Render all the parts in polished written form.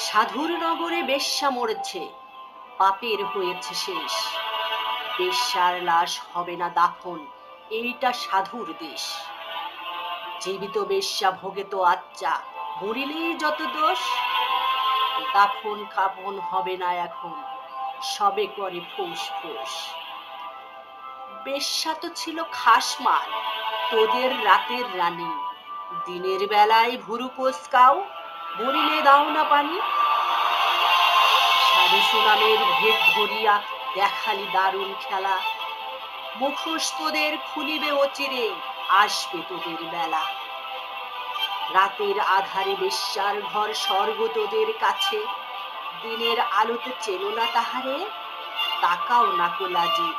সাধুর নগরে বেশ্যা মরেছে, পাপের হয়েছে শেষ। বেশ্যার লাশ হবে না দাফন, এইটা সাধুর দেশ। জীবিত বেশ্যা ভোগে তো আচ্চা, মরিলেই যত দোষ। দাফন কাফন হবে না এখন, সবে করে ফুস ফুস। বেশ্যা তো ছিল খাস মাল, তোদের রাতের রানী। দিনের বেলায় ভুরু কোসকাও, মরিলে দাও না পানি। সাধু সুনামের ভেদ ধরিয়া দেখালি দারুণ খেলা। মুখোশ তোদের খুলিবে অচিরে, আসবে তোদের বেলা। রাতের আধারে বেশ্যার ঘর স্বর্গ তোদের কাছে। দিনের আলোতে চেনো না তাহারে, তাকাও না কোলাজি।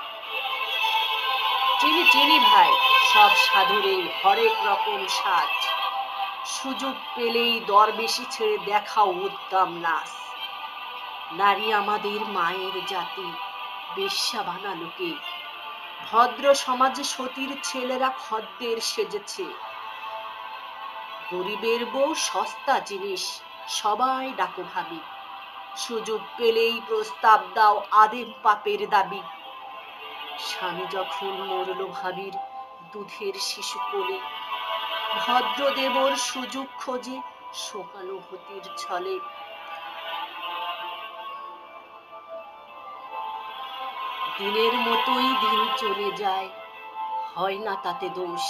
চিনি চিনি ভাই, সব সাধুরেই হরেক রকম সাজ। সুযোগ পেলেই দরবেশি ছেড়ে দেখাও উদ্দাম নাচ। নারী আমাদের মায়ের জাতি, বেশ্যা বানালো কে? ভদ্র সমাজে সতীর ছেলেরা খদ্দের সেজেছে। গরিবের বউ সস্তা জিনিস, সবাই ডাকো ভাবি। সুযোগ পেলেই প্রস্তাব দাও আদেম পাপের দাবি। স্বামী যখন মরল ভাবির দুধের শিশু কোলে, ভদ্রদেবর সুযোগ খোঁজে সহানুভূতির ছলে। দিনের মতোই দিন চলে যায়, হয় না তাতে দোষ।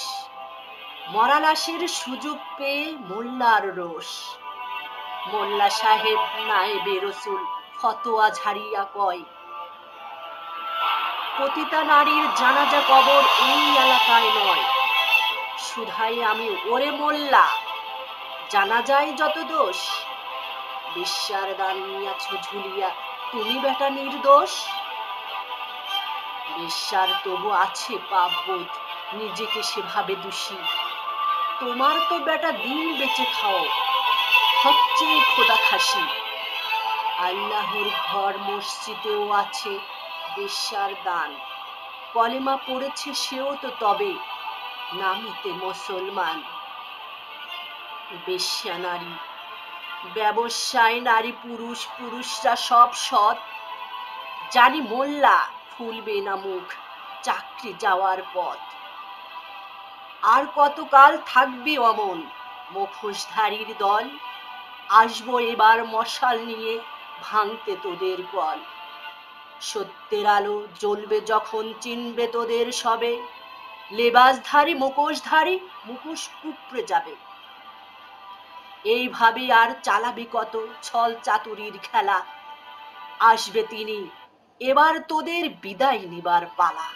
মরা লাশের সুযোগ পেয়ে মোল্লার রোষ। মোল্লা সাহেব নায়েবে রসুল ফতোয়া ঝাড়িয়া কয়, পতিতা নারীর জানাজা কবর এই এলাকায় নয়। শুধাই আমি, ওরে মোল্লা, জানাজায় যত দোষ। বেশ্যার দান নিয়াছ ঝুলিয়া, তুমি বেটা নির্দোষ। বেশ্যার তবু আছে পাপবোধ, নিজেকে সেভাবে দোষী। তোমার তো বেটা দিন বেঁচে খাও, হচ্ছে খোদা খাসি। আল্লাহর ঘর মসজিদেও আছে বেশ্যার দান। কলেমা পড়েছে সেও তো তবে নামেতে মুসলমান। বেশ্যা নারী, ব্যবসায় নারী পুরুষ, পুরুষরা সব সৎ। জানি মোল্লা খুলবে না মুখ চাকরি যাওয়ার পথ। আর কতকাল থাকবি অমন মুখোশধারীর দল? আসবো এবার মশাল নিয়ে ভাঙতে তোদের কল। সত্যের আলো জ্বলবে যখন চিনবে তোদের সবে। লেবাসধারী মুখোশধারী মুখোশ উপড়ে যাবে। এইভাবে আর চালাবি কত ছল চাতুরির খেলা? আসবে তিনি, এবার তোদের বিদায় নিবার পালা।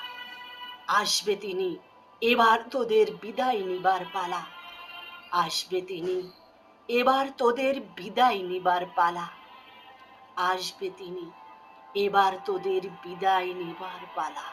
আসবে তিনি, এবার তোদের বিদায় নিবার পালা। আসবে তিনি, এবার তোদের বিদায় নিবার পালা। আসবে তিনি, এবার তোদের বিদায় নিবার পালা।